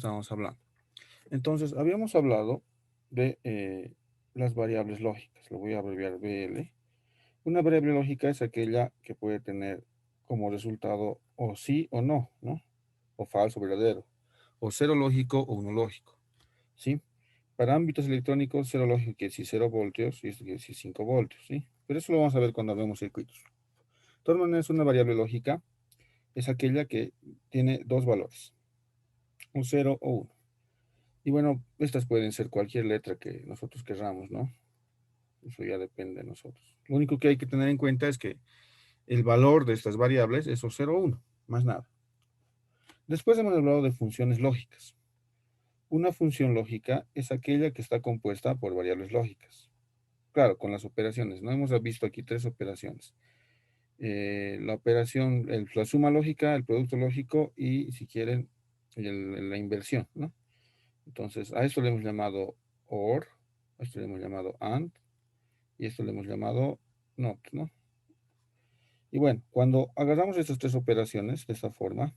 estábamos hablando. Entonces, habíamos hablado de las variables lógicas. Lo voy a abreviar BL. Una variable lógica es aquella que puede tener como resultado o sí o no, ¿no? O falso, verdadero. O cero lógico o uno lógico, ¿sí? Para ámbitos electrónicos, cero lógico quiere decir 0 voltios y esto quiere decir 5 voltios, ¿sí? Pero eso lo vamos a ver cuando hablemos circuitos. De todas maneras, una variable lógica es aquella que tiene dos valores, un 0 o 1. Y bueno, estas pueden ser cualquier letra que nosotros querramos, ¿no? Eso ya depende de nosotros. Lo único que hay que tener en cuenta es que el valor de estas variables es o 0 o 1, más nada. Después hemos hablado de funciones lógicas. Una función lógica es aquella que está compuesta por variables lógicas. Claro, con las operaciones, ¿no? Hemos visto aquí tres operaciones. La operación, la suma lógica, el producto lógico y, si quieren, la inversión, ¿no? Entonces, a esto le hemos llamado OR, a esto le hemos llamado AND, y esto le hemos llamado NOT, ¿no? Y bueno, cuando agarramos estas tres operaciones de esta forma,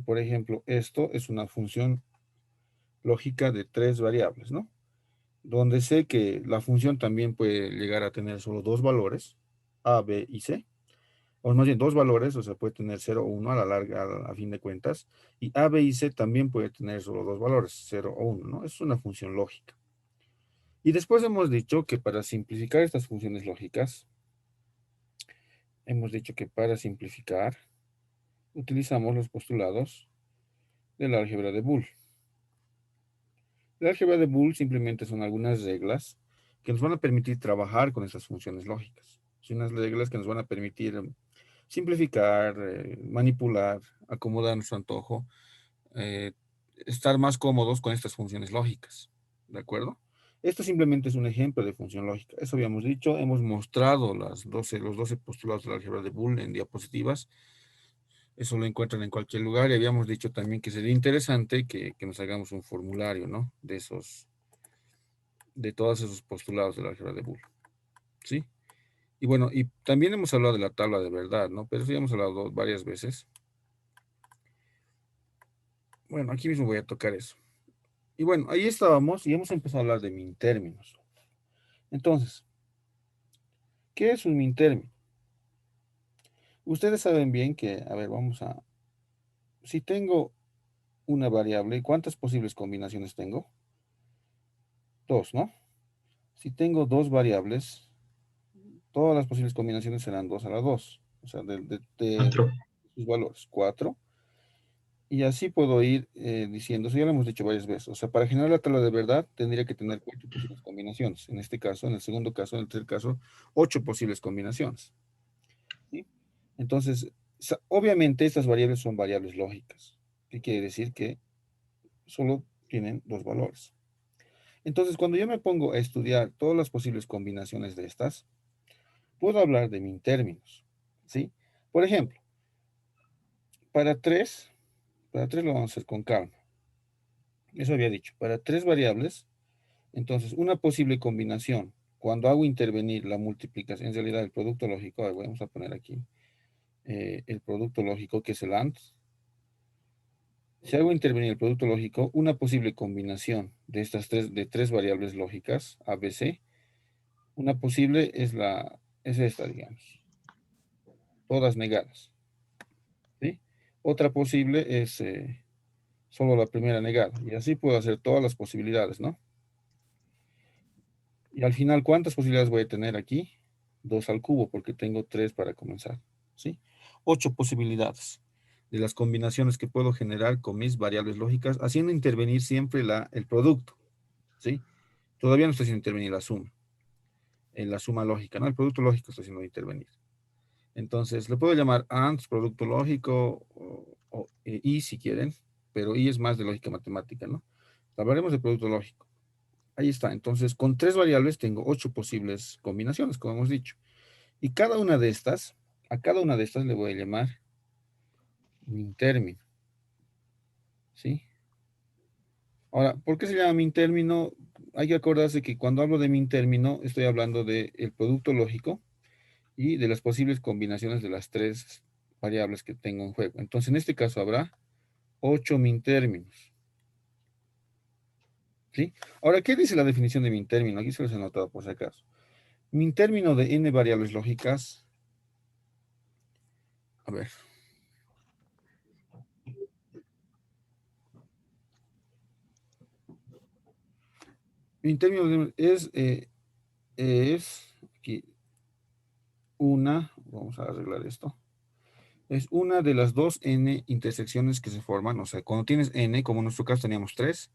por ejemplo, esto es una función lógica de tres variables, ¿no? Donde sé que la función también puede llegar a tener solo dos valores, A, B y C, o más bien dos valores, o sea, puede tener 0 o 1 a la larga, a fin de cuentas, y A, B y C también puede tener solo dos valores, 0 o 1, ¿no? Es una función lógica. Y después hemos dicho que para simplificar estas funciones lógicas, hemos dicho que para simplificar, utilizamos los postulados del álgebra de Boole. El álgebra de Boole simplemente son algunas reglas que nos van a permitir trabajar con estas funciones lógicas. Son unas reglas que nos van a permitir simplificar, manipular, acomodar nuestro antojo, eh, estar más cómodos con estas funciones lógicas. ¿De acuerdo? Esto simplemente es un ejemplo de función lógica. Eso habíamos dicho, hemos mostrado los 12 postulados del álgebra de Boole en diapositivas. Eso lo encuentran en cualquier lugar y habíamos dicho también que sería interesante que nos hagamos un formulario, ¿no? De todos esos postulados del álgebra de Boole, ¿sí? Y bueno, y también hemos hablado de la tabla de verdad, ¿no? Pero eso ya hemos hablado varias veces. Bueno, aquí mismo voy a tocar eso. Y bueno, ahí estábamos y hemos empezado a hablar de min términos. Entonces, ¿qué es un min término? Ustedes saben bien que, a ver, si tengo una variable, ¿cuántas posibles combinaciones tengo? Dos, ¿no? Si tengo dos variables, todas las posibles combinaciones serán 2 a la 2. O sea, de Cuatro. sus valores, 4. Y así puedo ir diciendo, eso ya lo hemos dicho varias veces. O sea, para generar la tabla de verdad tendría que tener 4 posibles combinaciones. En este caso, en el segundo caso, en el tercer caso, 8 posibles combinaciones. ¿Sí? Entonces, obviamente estas variables son variables lógicas. ¿Qué quiere decir? Que solo tienen dos valores. Entonces, cuando yo me pongo a estudiar todas las posibles combinaciones de estas, puedo hablar de min términos. ¿Sí? Por ejemplo, para 3, para 3 lo vamos a hacer con calma. Eso había dicho. Para tres variables, entonces una posible combinación, cuando hago intervenir la multiplicación, en realidad el producto lógico, a ver, vamos a poner aquí el producto lógico, que es el AND. Si hago intervenir el producto lógico, una posible combinación de estas de tres variables lógicas, A, B, C, una posible es esta, digamos, todas negadas. ¿Sí? Otra posible es solo la primera negada. Y así puedo hacer todas las posibilidades, ¿no? Y al final, ¿cuántas posibilidades voy a tener aquí? 2 al cubo, porque tengo 3 para comenzar. ¿Sí? 8 posibilidades de las combinaciones que puedo generar con mis variables lógicas, haciendo intervenir siempre el producto. ¿Sí? Todavía no estoy haciendo intervenir la suma. En la suma lógica, ¿no? El producto lógico estoy haciendo intervenir. Entonces, le puedo llamar AND, producto lógico, o I si quieren, pero I es más de lógica matemática, ¿no? Hablaremos de producto lógico. Ahí está. Entonces, con tres variables tengo 8 posibles combinaciones, como hemos dicho. Y a cada una de estas le voy a llamar min término. ¿Sí? Ahora, ¿por qué se llama min término? Hay que acordarse que cuando hablo de min término, estoy hablando del producto lógico y de las posibles combinaciones de las tres variables que tengo en juego. Entonces, en este caso habrá 8 min términos. ¿Sí? Ahora, ¿qué dice la definición de min término? Aquí se los he anotado por si acaso. Min término de n variables lógicas. A ver. Min término es aquí vamos a arreglar esto. Es una de las dos n intersecciones que se forman. O sea, cuando tienes n, como en nuestro caso teníamos 3,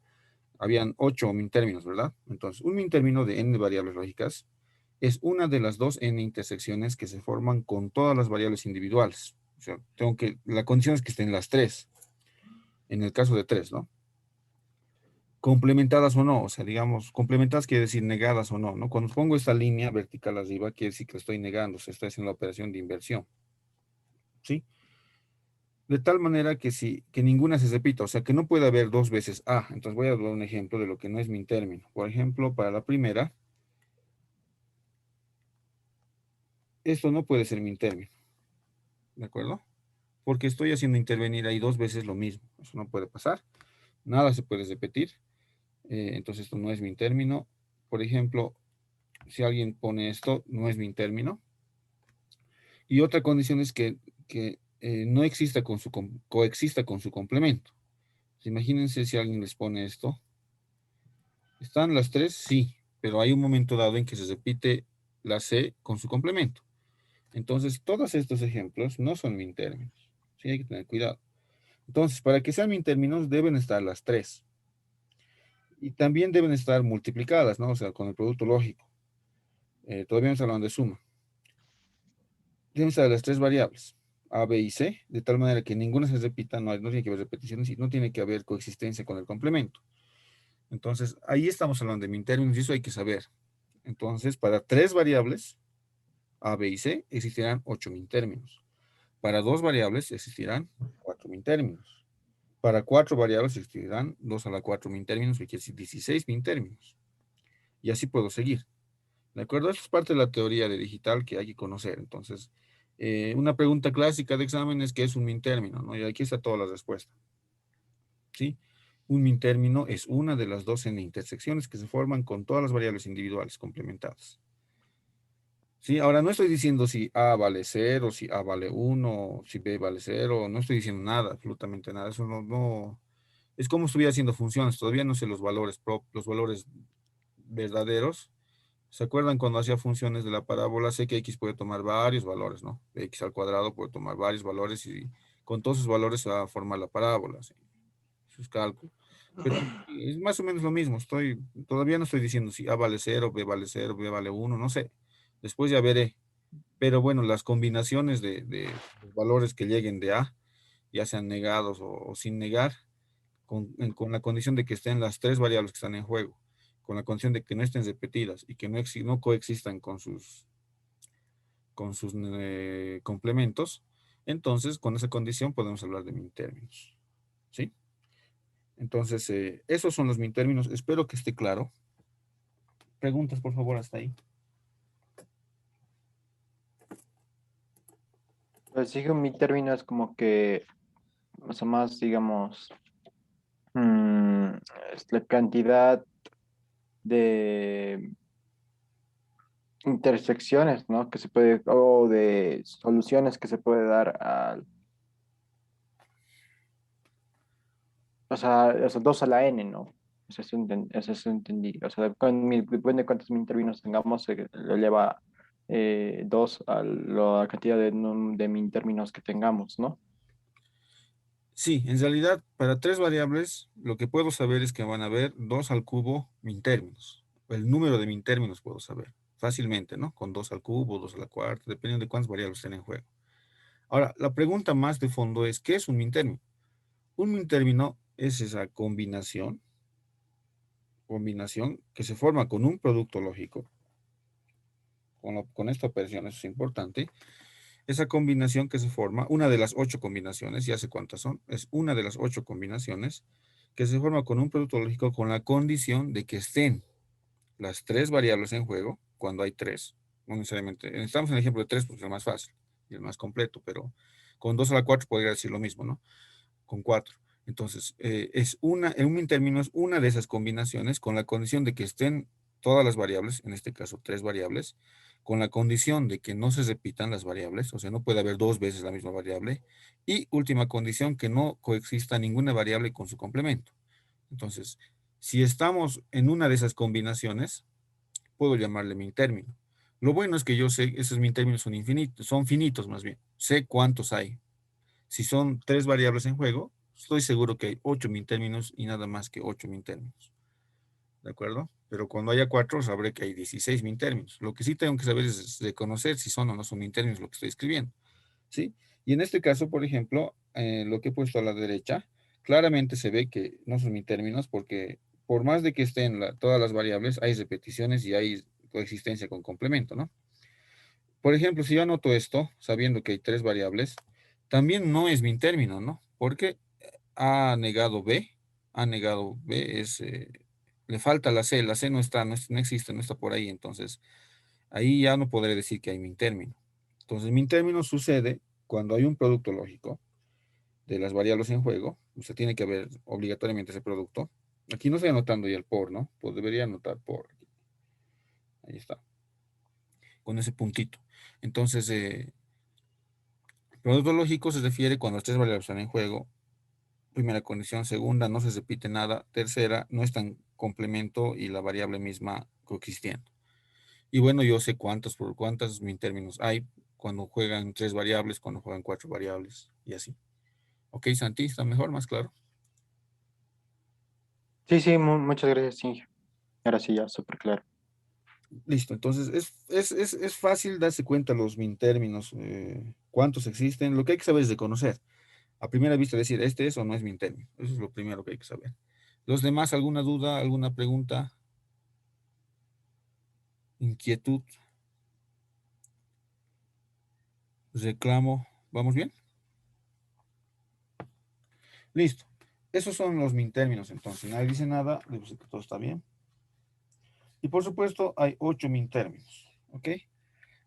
habían 8 min términos, ¿verdad? Entonces, un min término de n variables lógicas es una de las dos n intersecciones que se forman con todas las variables individuales. O sea, la condición es que estén las 3, en el caso de 3, ¿no? Complementadas o no, o sea, digamos, complementadas quiere decir negadas o no, ¿no? Cuando pongo esta línea vertical arriba, quiere decir que estoy negando, se está haciendo la operación de inversión, ¿sí? De tal manera que ninguna se repita, o sea, que no puede haber dos veces A. Entonces voy a dar un ejemplo de lo que no es min término. Por ejemplo, para la primera, esto no puede ser min término, ¿de acuerdo? Porque estoy haciendo intervenir ahí dos veces lo mismo. Eso no puede pasar. Nada se puede repetir. Entonces esto no es min término. Por ejemplo, si alguien pone esto, no es min término. Y otra condición es que no exista coexista con su complemento. Imagínense si alguien les pone esto. ¿Están las tres? Sí, pero hay un momento dado en que se repite la C con su complemento. Entonces, todos estos ejemplos no son min términos. Sí, hay que tener cuidado. Entonces, para que sean min términos, deben estar las tres. Y también deben estar multiplicadas, ¿no? O sea, con el producto lógico. Todavía no hablando de suma. Deben estar las tres variables, A, B y C, de tal manera que ninguna se repita, no tiene que haber repeticiones y no tiene que haber coexistencia con el complemento. Entonces, ahí estamos hablando de min términos y eso hay que saber. Entonces, para tres variables, A, B y C, existirán 8 min términos. Para dos variables existirán 4 min términos. Para cuatro variables existirán 2 a la 4 min términos, que quiere decir 16 min términos. Y así puedo seguir. ¿De acuerdo? Esto es parte de la teoría de digital que hay que conocer. Entonces, una pregunta clásica de examen es ¿qué es un min término? ¿No? Y aquí está toda la respuesta. ¿Sí? Un min término es una de las dos n intersecciones que se forman con todas las variables individuales complementadas. ¿Sí? Ahora, no estoy diciendo si A vale 0, si A vale 1, si B vale 0, no estoy diciendo nada, absolutamente nada. Eso no es como estuviera haciendo funciones, todavía no sé los valores verdaderos. ¿Se acuerdan cuando hacía funciones de la parábola? Sé que x puede tomar varios valores, ¿no? X al cuadrado puede tomar varios valores y con todos esos valores se va a formar la parábola, ¿sí? Sus cálculos. Pero es más o menos lo mismo. Todavía no estoy diciendo si A vale 0, B vale 0, B vale 1, no sé. Después ya veré. Pero bueno, las combinaciones de los valores que lleguen de A, ya sean negados o sin negar, con la condición de que estén las tres variables que están en juego, con la condición de que no estén repetidas y que no coexistan con sus complementos, entonces con esa condición podemos hablar de min términos. ¿Sí? Entonces, esos son los min términos. Espero que esté claro. Preguntas, por favor, hasta ahí. Pues sigue mi término es como que, o sea, más, digamos, mm, es la cantidad de intersecciones, ¿no? Que se puede, o de soluciones que se puede dar al, o sea, 2 a la n, ¿no? Eso entendí. O sea, depende de cuántos min términos tengamos, se le eleva 2 a la cantidad de min términos que tengamos, ¿no? Sí, en realidad, para tres variables, lo que puedo saber es que van a haber 2 al cubo min términos. El número de min términos puedo saber fácilmente, ¿no? Con 2 al cubo, 2 a la cuarta, dependiendo de cuántas variables estén en juego. Ahora, la pregunta más de fondo es, ¿qué es un min término? Un min término es esa combinación que se forma con un producto lógico, con esta operación, eso es importante. Esa combinación que se forma, una de las 8 combinaciones, ya sé cuántas son, es una de las 8 combinaciones que se forma con un producto lógico con la condición de que estén las tres variables en juego, cuando hay tres, no necesariamente, estamos en el ejemplo de tres porque es el más fácil y el más completo, pero con 2 a la 4 podría decir lo mismo, ¿no? Con 4. Entonces, un min término es una de esas combinaciones con la condición de que estén todas las variables, en este caso tres variables, con la condición de que no se repitan las variables, o sea, no puede haber dos veces la misma variable, y última condición, que no coexista ninguna variable con su complemento. Entonces, si estamos en una de esas combinaciones, puedo llamarle min término. Lo bueno es que yo sé, esos min términos son infinitos, son finitos más bien. Sé cuántos hay. Si son tres variables en juego, estoy seguro que hay 8 min términos y nada más que 8 min términos. ¿De acuerdo? Pero cuando haya 4, sabré que hay 16 min términos. Lo que sí tengo que saber es de conocer si son o no son min términos lo que estoy escribiendo. ¿Sí? Y en este caso, por ejemplo, lo que he puesto a la derecha, claramente se ve que no son min términos porque por más de que estén todas las variables, hay repeticiones y hay coexistencia con complemento, ¿no? Por ejemplo, si yo anoto esto, sabiendo que hay tres variables, también no es min término, ¿no? Porque A negado B le falta la C no está, no existe, no está por ahí, entonces ahí ya no podré decir que hay min término. Entonces, min término sucede cuando hay un producto lógico de las variables en juego, usted tiene que haber obligatoriamente ese producto. Aquí no estoy anotando ya el por, ¿no? Pues debería anotar por. Ahí está, con ese puntito. Entonces, producto lógico se refiere cuando las tres variables están en juego. Primera condición. Segunda, no se repite nada. Tercera, no está en complemento y la variable misma coexistiendo. Y bueno, yo sé por cuántas min términos hay cuando juegan tres variables, cuando juegan cuatro variables y así. Ok, Santi, ¿está mejor, más claro? Sí, sí, muchas gracias, sí. Ahora sí, ya, súper claro. Listo, entonces es fácil darse cuenta los min términos, cuántos existen. Lo que hay que saber es de conocer. A primera vista decir, este es o no es min término. Eso es lo primero que hay que saber. Los demás, ¿alguna duda, alguna pregunta, inquietud, reclamo? ¿Vamos bien? Listo. Esos son los min términos, entonces. Nadie dice nada, digo que todo está bien. Y por supuesto, hay 8 min términos. ¿Ok?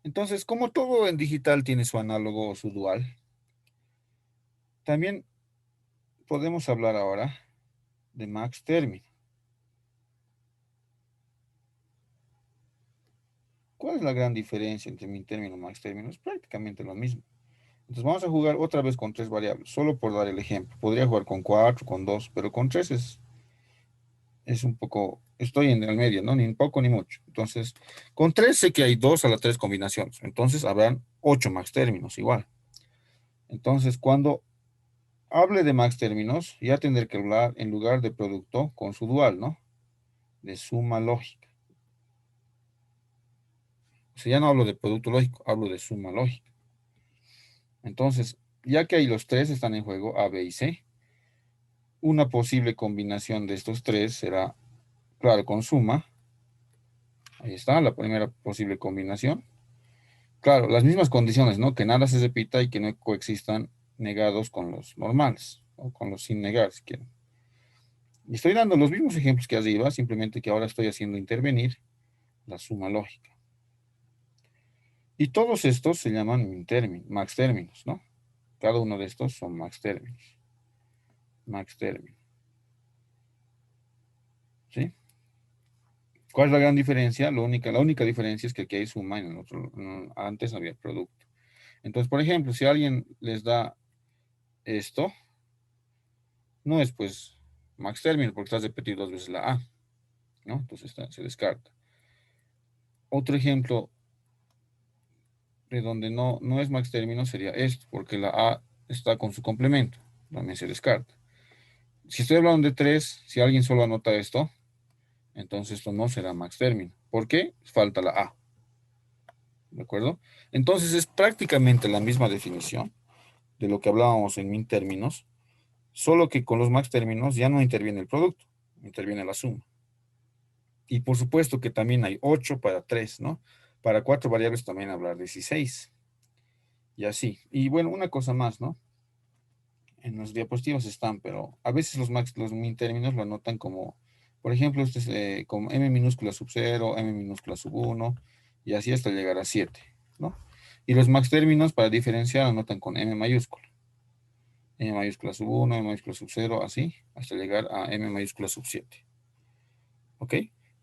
Entonces, como todo en digital tiene su análogo o su dual, también podemos hablar ahora de max término. ¿Cuál es la gran diferencia entre min término y max término? Es prácticamente lo mismo. Entonces vamos a jugar otra vez con tres variables, solo por dar el ejemplo. Podría jugar con cuatro, con dos, pero con tres es un poco, estoy en el medio, ¿no? Ni poco ni mucho. Entonces, con tres sé que hay dos a las tres combinaciones. Entonces habrán 8 max términos igual. Entonces, cuando hable de max términos, ya tendré que hablar en lugar de producto con su dual, ¿no? De suma lógica. O sea, ya no hablo de producto lógico, hablo de suma lógica. Entonces, ya que ahí los tres están en juego, A, B y C, una posible combinación de estos tres será, claro, con suma. Ahí está, la primera posible combinación. Claro, las mismas condiciones, ¿no? Que nada se repita y que no coexistan negados con los normales, o con los sin negar, si quieren. Y estoy dando los mismos ejemplos que arriba, simplemente que ahora estoy haciendo intervenir la suma lógica. Y todos estos se llaman max términos, ¿no? Cada uno de estos son max términos. Max término. ¿Sí? ¿Cuál es la gran diferencia? La única diferencia es que aquí hay suma y en el otro, antes no había producto. Entonces, por ejemplo, si alguien les da esto, no es pues max término porque está repetido dos veces la A, ¿no? Entonces se descarta. Otro ejemplo de donde no es max término sería esto, porque la A está con su complemento, también se descarta. Si estoy hablando de 3, si alguien solo anota esto, entonces esto no será max término. ¿Por qué? Falta la A, ¿de acuerdo? Entonces es prácticamente la misma definición de lo que hablábamos en min términos, solo que con los max términos ya no interviene el producto, interviene la suma. Y por supuesto que también hay 8 para 3, ¿no? Para 4 variables también habrá 16. Y así. Y bueno, una cosa más, ¿no? En los diapositivas están, pero a veces los min términos lo anotan como, por ejemplo, este es como m minúscula sub 0, m minúscula sub 1, y así hasta llegar a 7, ¿no? Y los max términos, para diferenciar, anotan con m mayúscula. m mayúscula sub 1, m mayúscula sub 0, así, hasta llegar a m mayúscula sub 7. ¿Ok?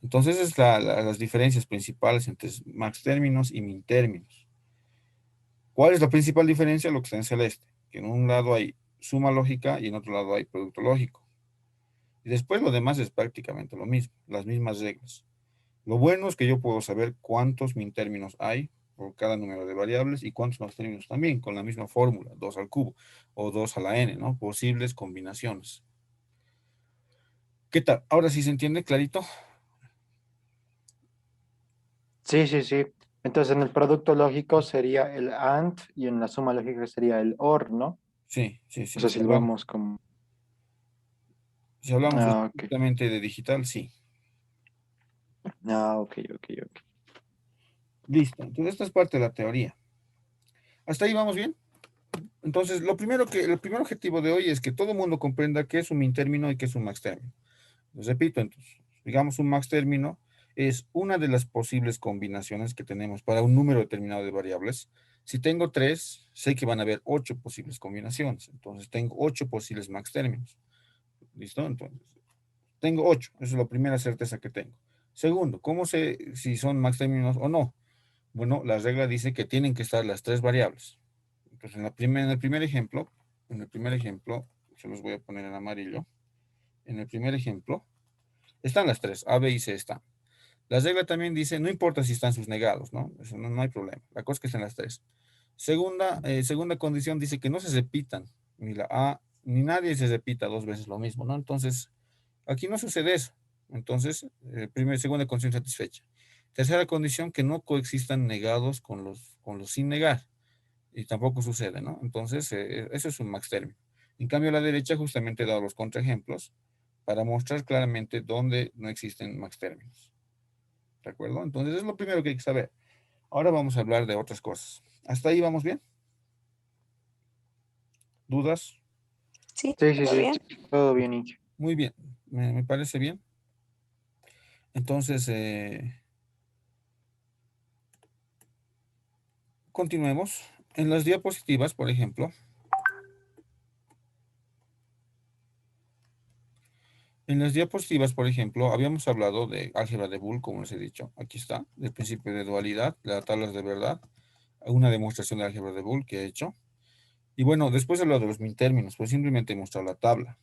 Entonces, esas son las diferencias principales entre max términos y min términos. ¿Cuál es la principal diferencia? Lo que está en celeste, que en un lado hay suma lógica y en otro lado hay producto lógico. Y después lo demás es prácticamente lo mismo, las mismas reglas. Lo bueno es que yo puedo saber cuántos min términos hay por cada número de variables y cuántos max términos también, con la misma fórmula, 2 al cubo o 2 a la n, ¿no? Posibles combinaciones. ¿Qué tal? Ahora sí se entiende clarito. Sí, sí, sí. Entonces en el producto lógico sería el AND y en la suma lógica sería el OR, ¿no? Sí, sí, O sí. sea, si lo vamos como... Si hablamos Ah, ok. estrictamente de digital, sí. Ah, ok, ok, ok. Listo. Entonces, esta es parte de la teoría. ¿Hasta ahí vamos bien? Entonces, el primer objetivo de hoy es que todo el mundo comprenda qué es un min término y qué es un max término. Les repito, entonces, digamos un max término es una de las posibles combinaciones que tenemos para un número determinado de variables. Si tengo tres, sé que van a haber 8 posibles combinaciones. Entonces, tengo 8 posibles max términos. ¿Listo? Entonces, tengo 8. Esa es la primera certeza que tengo. Segundo, ¿cómo sé si son max términos o no? Bueno, la regla dice que tienen que estar las tres variables. Entonces, en el primer ejemplo, se los voy a poner en amarillo. En el primer ejemplo, están las tres, A, B y C están. La regla también dice, no importa si están sus negados, ¿no? Eso no hay problema. La cosa es que están las tres. Segunda condición dice que no se repitan, ni la A, ni nadie se repita dos veces lo mismo, ¿no? Entonces, aquí no sucede eso. Entonces, segunda condición satisfecha. Tercera condición, que no coexistan negados con los sin negar. Y tampoco sucede, ¿no? Entonces, eso es un max término. En cambio, a la derecha justamente he dado los contraejemplos para mostrar claramente dónde no existen max términos. ¿De acuerdo? Entonces, es lo primero que hay que saber. Ahora vamos a hablar de otras cosas. ¿Hasta ahí vamos bien? ¿Dudas? Sí, Sí, sí, todo sí. bien. Todo bien, Inge. Muy bien. Me parece bien. Entonces, continuemos. En las diapositivas, por ejemplo, habíamos hablado de álgebra de Boole, como les he dicho. Aquí está, del principio de dualidad, las tablas de verdad, una demostración de álgebra de Boole que he hecho. Y bueno, después he hablado de los min términos, pues simplemente he mostrado la tabla.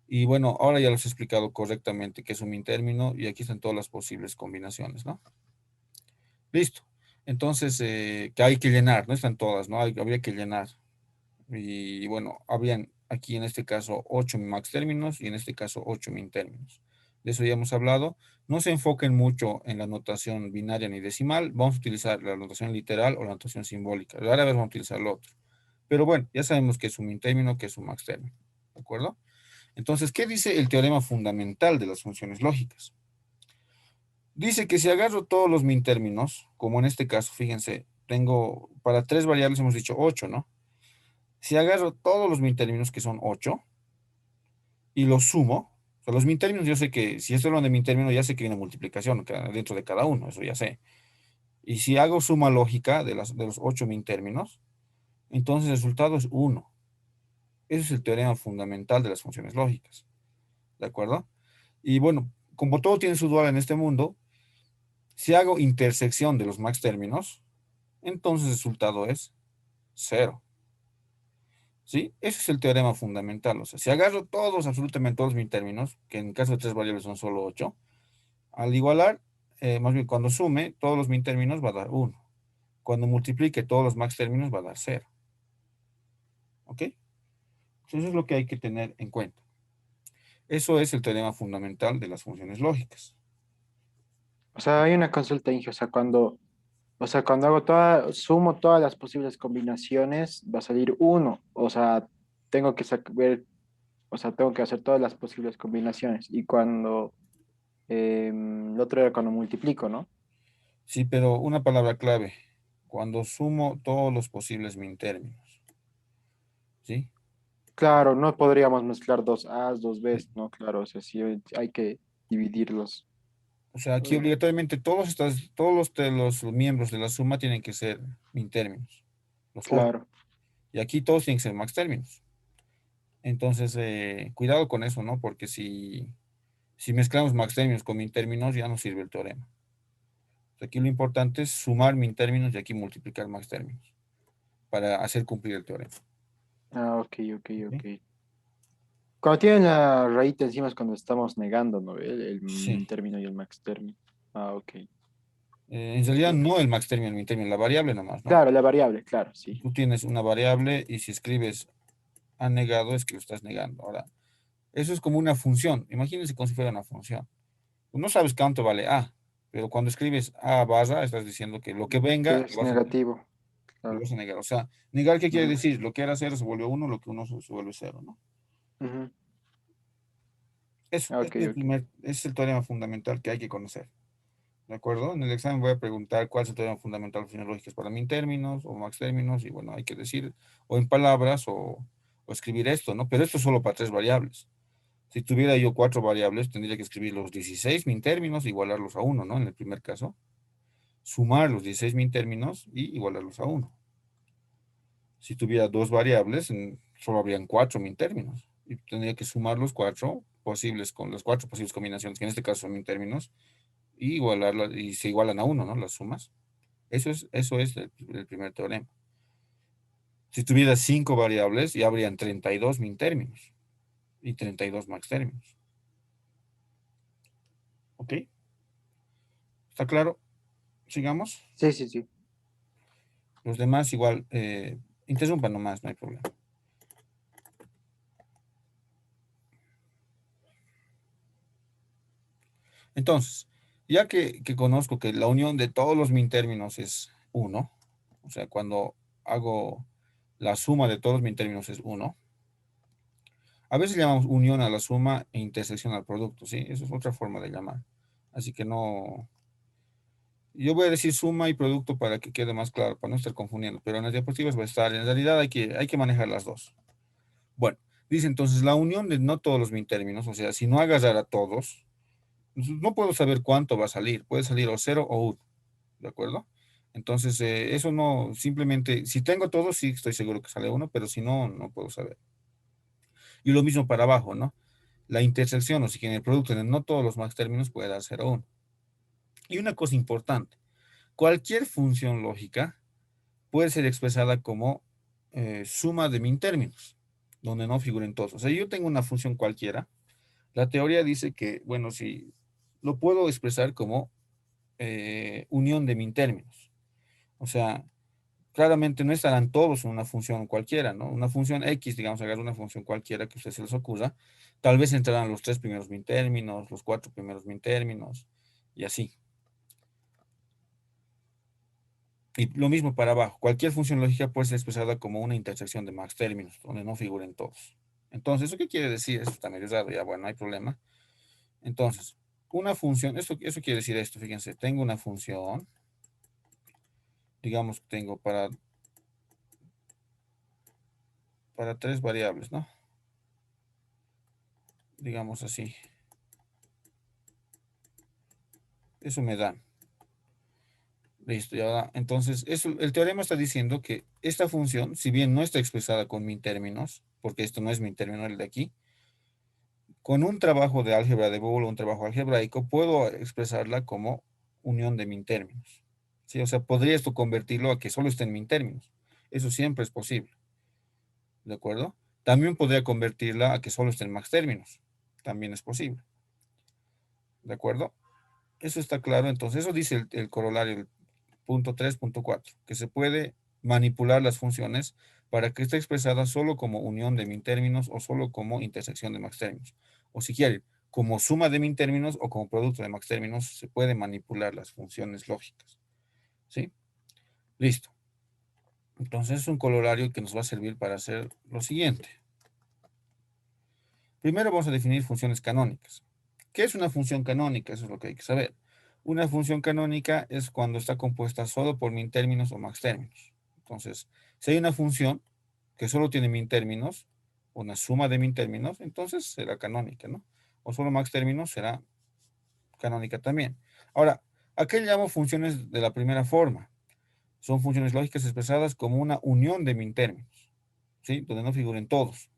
Y bueno, ahora ya los he explicado correctamente qué es un min término y aquí están todas las posibles combinaciones, ¿no? Listo. Entonces, que hay que llenar, no están todas, ¿no? Habría que llenar. Y bueno, habían aquí en este caso 8 max términos y en este caso 8 min términos. De eso ya hemos hablado. No se enfoquen mucho en la notación binaria ni decimal. Vamos a utilizar la notación literal o la notación simbólica. Rara vez vamos a utilizar lo otro. Pero bueno, ya sabemos que es un min término, que es un max término. ¿De acuerdo? Entonces, ¿qué dice el teorema fundamental de las funciones lógicas? Dice que si agarro todos los min términos, como en este caso, fíjense, tengo para tres variables hemos dicho 8, ¿no? Si agarro todos los min términos, que son 8 y los sumo, o sea, los min términos, yo sé que si estoy hablando de min término, ya sé que hay una multiplicación dentro de cada uno, eso ya sé. Y si hago suma lógica de los 8 min términos, entonces el resultado es 1. Ese es el teorema fundamental de las funciones lógicas. ¿De acuerdo? Y bueno, como todo tiene su dual en este mundo, si hago intersección de los max términos, entonces el resultado es 0. ¿Sí? Ese es el teorema fundamental. O sea, si agarro todos, absolutamente todos mis términos, que en caso de tres variables son solo 8, al igualar, más bien cuando sume todos los min términos va a dar 1. Cuando multiplique todos los max términos va a dar 0. ¿Ok? Entonces eso es lo que hay que tener en cuenta. Eso es el teorema fundamental de las funciones lógicas. O sea, hay una consulta, Inge. O sea, cuando hago sumo todas las posibles combinaciones, va a salir uno. O sea, tengo que ver, o sea, tengo que hacer todas las posibles combinaciones. Y lo otro era cuando multiplico, ¿no? Sí, pero una palabra clave. Cuando sumo todos los posibles min términos. ¿Sí? Claro, no podríamos mezclar dos A's, dos B's, ¿no? Claro, o sea, sí hay que dividirlos. O sea, aquí obligatoriamente los miembros de la suma tienen que ser min términos, los 8. Claro. Y aquí todos tienen que ser max términos. Entonces, cuidado con eso, ¿no? Porque si mezclamos max términos con min términos, ya no sirve el teorema. Aquí lo importante es sumar min términos y aquí multiplicar max términos para hacer cumplir el teorema. Ah, ok, ok, ¿Ok? ok. Cuando tienen la raíz de encima es cuando estamos negando, ¿no? El Sí. min término y el max término. Ah, ok. En realidad Ok. no el max término, el min término, la variable nomás, ¿no? Claro, la variable, claro, sí. Tú tienes una variable y si escribes ha negado es que lo estás negando. Ahora, eso es como una función. Imagínense como si fuera una función. Tú no sabes cuánto vale A, pero cuando escribes A barra, estás diciendo que lo que Que venga es negativo, lo claro. vas a negar. O sea, negar, ¿qué quiere Ujú, decir? Lo que era cero se vuelve uno, lo que uno se vuelve cero, ¿no? ujú. Eso, Ah, ok, ok. ese es el teorema fundamental que hay que conocer. ¿De acuerdo? En el examen voy a preguntar cuál es el teorema fundamental de funciones lógicas para min términos o max términos, y bueno, hay que decir o en palabras o escribir esto, ¿no? Pero esto es solo para tres variables. Si tuviera yo cuatro variables, tendría que escribir los 16 min términos, igualarlos a uno, ¿no? En el primer caso, sumar los 16 min términos y igualarlos a uno. Si tuviera dos variables, solo habrían cuatro min términos. Y tendría que sumar los cuatro posibles, con las cuatro posibles combinaciones, que en este caso son min términos, y igualarlas, y se igualan a uno, ¿no? Las sumas. Eso es el primer teorema. Si tuviera cinco variables, ya habrían 32 min términos y 32 max términos. ¿Ok? ¿Está claro? Sigamos. Sí, sí, sí. Los demás igual, interrumpan nomás, no hay problema. Entonces, ya que conozco que la unión de todos los min términos es uno, o sea, cuando hago la suma de todos los min términos es uno, a veces llamamos unión a la suma e intersección al producto, ¿sí? Eso es otra forma de llamar. Así que no, yo voy a decir suma y producto para que quede más claro, para no estar confundiendo, pero en las diapositivas va a estar, en realidad hay que manejar las dos. Bueno, dice entonces la unión de no todos los min términos, o sea, si no agarrar a todos, no puedo saber cuánto va a salir, puede salir o cero o uno, ¿de acuerdo? Entonces, eso no, simplemente, si tengo todos, sí estoy seguro que sale uno, pero si no, no puedo saber. Y lo mismo para abajo, ¿no? La intersección, o sea, que en el producto de no todos los max términos puede dar cero o uno. Y una cosa importante, cualquier función lógica puede ser expresada como suma de min términos, donde no figuren todos. O sea, yo tengo una función cualquiera. La teoría dice que, bueno, si lo puedo expresar como unión de min términos. O sea, claramente no estarán todos en una función cualquiera, ¿no? Una función X, digamos, agarra una función cualquiera que a ustedes se les ocurra, tal vez entrarán los tres primeros min términos, los cuatro primeros min términos, y así. Y lo mismo para abajo. Cualquier función lógica puede ser expresada como una intersección de max términos, donde no figuren todos. Entonces, ¿eso qué quiere decir? Eso está medio raro, ya, bueno, no hay problema. Entonces, una función, eso quiere decir esto, fíjense, tengo una función, digamos que tengo para tres variables, ¿no? Digamos así. Eso me da. Listo, ya. Entonces, el teorema está diciendo que esta función, si bien no está expresada con min términos, porque esto no es min término el de aquí, con un trabajo de álgebra de Boole, un trabajo algebraico, puedo expresarla como unión de min términos. ¿Sí? O sea, podría esto convertirlo a que solo esté en min términos. Eso siempre es posible. ¿De acuerdo? También podría convertirla a que solo esté en max términos. También es posible. ¿De acuerdo? Eso está claro. Entonces, eso dice el corolario, el punto 3.4, que se puede manipular las funciones para que esté expresada solo como unión de min términos o solo como intersección de max términos. O si quieren, como suma de min términos o como producto de max términos, se puede manipular las funciones lógicas. ¿Sí? Listo. Entonces es un corolario que nos va a servir para hacer lo siguiente. Primero vamos a definir funciones canónicas. ¿Qué es una función canónica? Eso es lo que hay que saber. Una función canónica es cuando está compuesta solo por min términos o max términos. Entonces, si hay una función que solo tiene min términos, una suma de min términos, entonces será canónica, ¿no? O solo max términos será canónica también. Ahora, ¿a qué llamo funciones de la primera forma? Son funciones lógicas expresadas como una unión de min términos, ¿sí? Donde no figuren todos.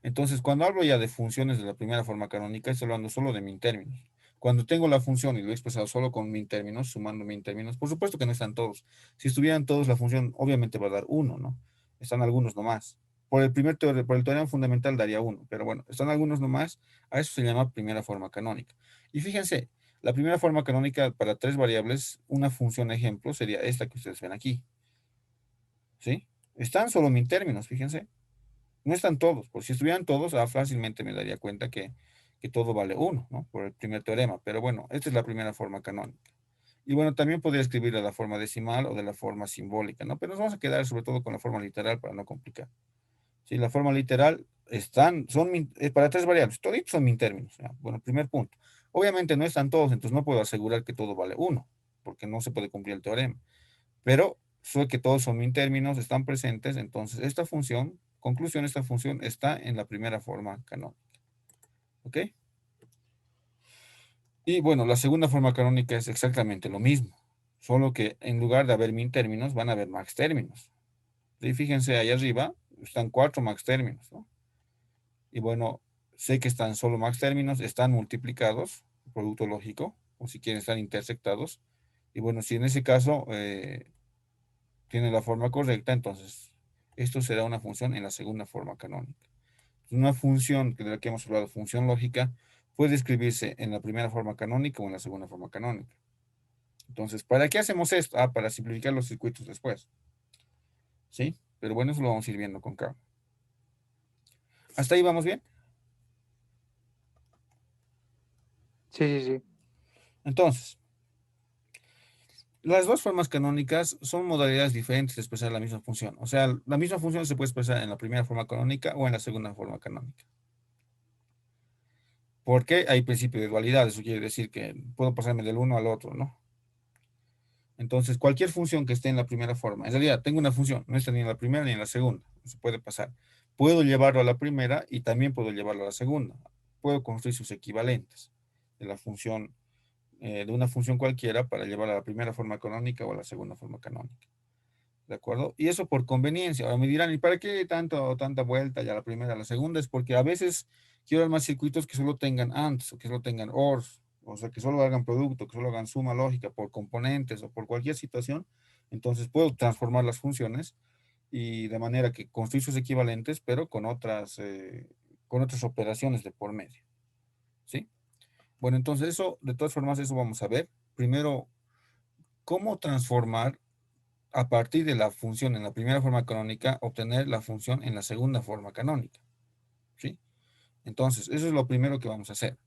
Entonces, cuando hablo ya de funciones de la primera forma canónica, estoy hablando solo de min términos. Cuando tengo la función y lo he expresado solo con min términos, sumando min términos, por supuesto que no están todos. Si estuvieran todos, la función obviamente va a dar uno, ¿no? Están algunos nomás. Por el teorema fundamental daría uno, pero bueno, están algunos nomás. A eso se llama primera forma canónica. Y fíjense, la primera forma canónica para tres variables, una función ejemplo sería esta que ustedes ven aquí, ¿sí? Están solo min términos, fíjense. No están todos, por si estuvieran todos, fácilmente me daría cuenta que todo vale uno, ¿no? Por el primer teorema. Pero bueno, esta es la primera forma canónica. Y bueno, también podría escribir de la forma decimal o de la forma simbólica, ¿no? Pero nos vamos a quedar sobre todo con la forma literal para no complicar. Sí, la forma literal para tres variables, toditos son min términos. ¿Ya? Bueno, primer punto. Obviamente no están todos, entonces no puedo asegurar que todo vale uno, porque no se puede cumplir el teorema. Pero sé que todos son min términos, están presentes, entonces esta función, conclusión, esta función está en la primera forma canónica. ¿Ok? Y bueno, la segunda forma canónica es exactamente lo mismo, solo que en lugar de haber min términos, van a haber max términos. Y fíjense, ahí arriba están cuatro max términos, ¿no? Y bueno, sé que están solo max términos, están multiplicados, producto lógico, o si quieren están intersectados. Y bueno, si en ese caso tiene la forma correcta, entonces esto será una función en la segunda forma canónica. Una función de la que hemos hablado, función lógica, puede escribirse en la primera forma canónica o en la segunda forma canónica. Entonces, ¿para qué hacemos esto? Para simplificar los circuitos después. ¿Sí? Pero bueno, eso lo vamos a ir viendo con calma. ¿Hasta ahí vamos bien? Sí, sí, sí. Entonces, las dos formas canónicas son modalidades diferentes de expresar la misma función. O sea, la misma función se puede expresar en la primera forma canónica o en la segunda forma canónica. Porque hay principio de dualidad, eso quiere decir que puedo pasarme del uno al otro, ¿no? Entonces, cualquier función que esté en la primera forma, en realidad tengo una función, no está ni en la primera ni en la segunda, se puede pasar. Puedo llevarlo a la primera y también puedo llevarlo a la segunda. Puedo construir sus equivalentes de la función, de una función cualquiera para llevarla a la primera forma canónica o a la segunda forma canónica. ¿De acuerdo? Y eso por conveniencia. Ahora me dirán, ¿y para qué tanta vuelta ya la primera? La segunda es porque a veces quiero armar circuitos que solo tengan ANDs o que solo tengan ORs, o sea, que solo hagan producto, que solo hagan suma lógica por componentes o por cualquier situación. Entonces puedo transformar las funciones y de manera que construir sus equivalentes, pero con otras operaciones de por medio. ¿Sí? Bueno, entonces eso, de todas formas, eso vamos a ver. Primero, cómo transformar a partir de la función en la primera forma canónica, obtener la función en la segunda forma canónica. ¿Sí? Entonces, eso es lo primero que vamos a hacer.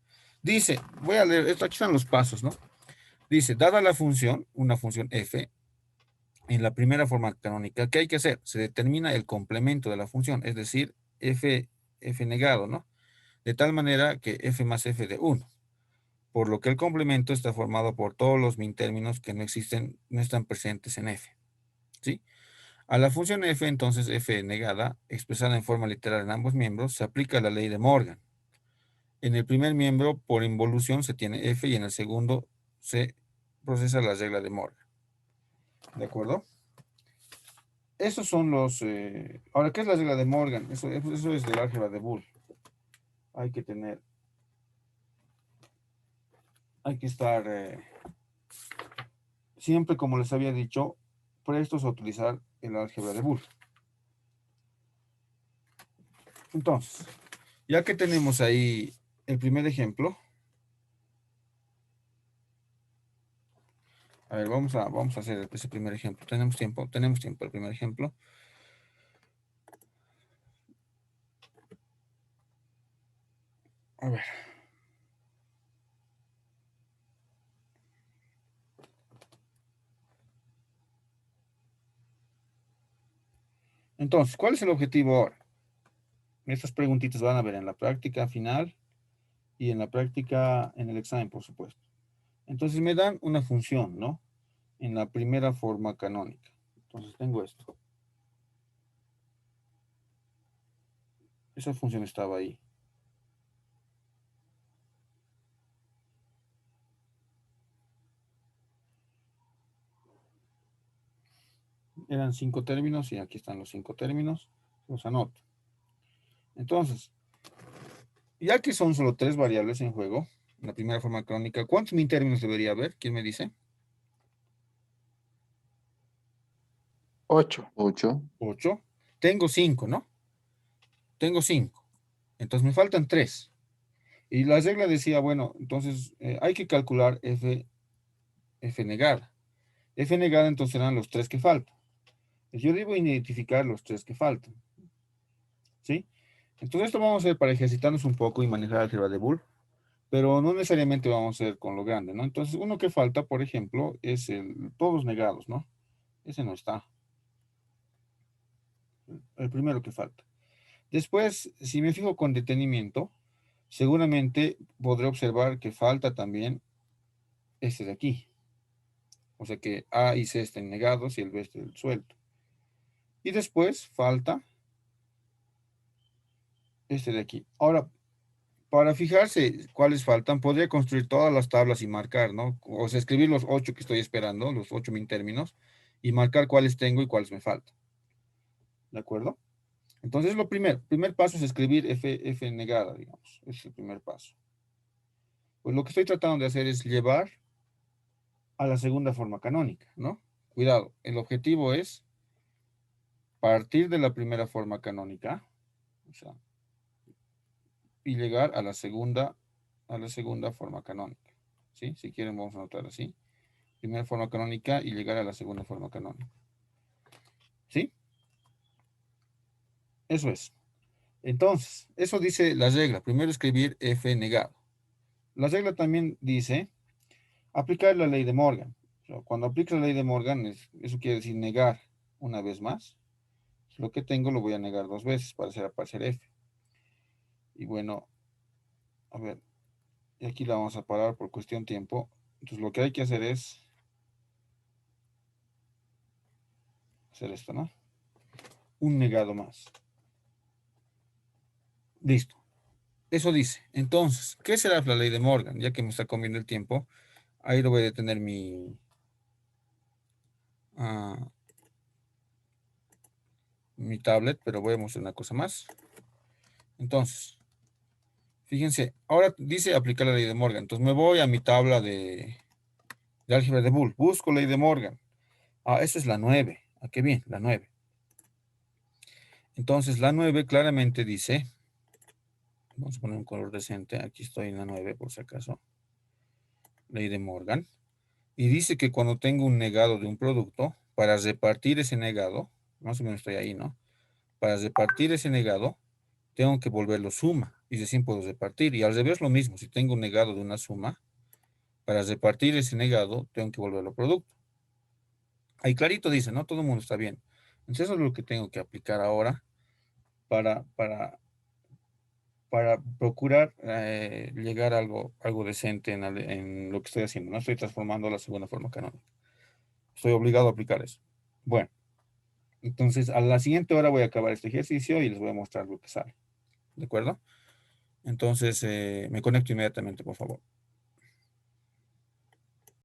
Dice, voy a leer, esto aquí están los pasos, ¿no? Dice, dada la función, una función f, en la primera forma canónica, ¿qué hay que hacer? Se determina el complemento de la función, es decir, f negado, ¿no? De tal manera que f más f de 1, por lo que el complemento está formado por todos los min términos que no existen, no están presentes en f. ¿Sí? A la función f, entonces f negada, expresada en forma literal en ambos miembros, se aplica la ley de Morgan. En el primer miembro, por involución, se tiene f y en el segundo se procesa la regla de Morgan. ¿De acuerdo? Esos son los... Ahora, ¿qué es la regla de Morgan? Eso es del álgebra de Boole. Hay que tener... Hay que estar siempre, como les había dicho, prestos a utilizar el álgebra de Boole. Entonces, ya que tenemos ahí el primer ejemplo, a ver, vamos a hacer ese primer ejemplo. Tenemos tiempo el primer ejemplo. A ver. Entonces, ¿cuál es el objetivo ahora? Estas preguntitas van a ver en la práctica final y en la práctica en el examen, por supuesto. Entonces me dan una función, ¿no? En la primera forma canónica. Entonces tengo esto. Esa función estaba ahí. Eran 5 términos y aquí están los 5 términos. Los anoto. Entonces, Ya que son solo tres variables en juego, la primera forma canónica, ¿cuántos min términos debería haber? ¿Quién me dice? 8. 8. 8. Tengo 5, ¿no? Tengo 5. Entonces me faltan 3. Y la regla decía, bueno, entonces hay que calcular f negada. F negada entonces serán los 3 que faltan. Yo debo identificar los 3 que faltan. ¿Sí? Entonces esto vamos a hacer para ejercitarnos un poco y manejar álgebra de Boole, pero no necesariamente vamos a hacer con lo grande, ¿no? Entonces uno que falta, por ejemplo, es todos negados, ¿no? Ese no está. El primero que falta. Después, si me fijo con detenimiento, seguramente podré observar que falta también este de aquí. O sea que A y C estén negados y el B esté suelto. Y después falta este de aquí. Ahora, para fijarse cuáles faltan, podría construir todas las tablas y marcar, ¿no? O sea, escribir los 8 que estoy esperando, los 8 min términos, y marcar cuáles tengo y cuáles me faltan. ¿De acuerdo? Entonces, lo primero. Primer paso es escribir F negada, digamos. Ese es el primer paso. Pues lo que estoy tratando de hacer es llevar a la segunda forma canónica, ¿no? Cuidado, el objetivo es partir de la primera forma canónica, o sea, y llegar a la segunda forma canónica, ¿sí? Si quieren vamos a anotar así. Primera forma canónica y llegar a la segunda forma canónica, ¿sí? Eso es. Entonces, eso dice la regla. Primero escribir F negado. La regla también dice aplicar la ley de Morgan. O sea, cuando aplicas la ley de Morgan, eso quiere decir negar una vez más. Lo que tengo lo voy a negar dos veces para hacer aparecer F. Y bueno, a ver, y aquí la vamos a parar por cuestión tiempo. Entonces lo que hay que hacer es hacer esto, ¿no? Un negado más. Listo. Eso dice. Entonces, ¿qué será la ley de Morgan? Ya que me está comiendo el tiempo, ahí lo voy a detener ah, mi tablet, pero voy a mostrar una cosa más. Entonces, fíjense, ahora dice aplicar la ley de Morgan. Entonces me voy a mi tabla de álgebra de Boole. Busco ley de Morgan. Ah, esa es la 9. Ah, qué bien, la 9. Entonces, la 9 claramente dice, vamos a poner un color decente, aquí estoy en la 9 por si acaso, ley de Morgan, y dice que cuando tengo un negado de un producto, para repartir ese negado, más o menos estoy ahí, ¿no? Para repartir ese negado, tengo que volverlo suma, y recién puedo repartir, y al revés lo mismo, si tengo un negado de una suma, para repartir ese negado, tengo que volverlo producto. Ahí clarito dice, ¿no? Todo el mundo está bien. Entonces eso es lo que tengo que aplicar ahora para, para procurar llegar a algo decente en lo que estoy haciendo. No estoy transformando a la segunda forma canónica. Estoy obligado a aplicar eso. Bueno, entonces a la siguiente hora voy a acabar este ejercicio y les voy a mostrar lo que sale. ¿De acuerdo? Entonces me conecto inmediatamente, por favor.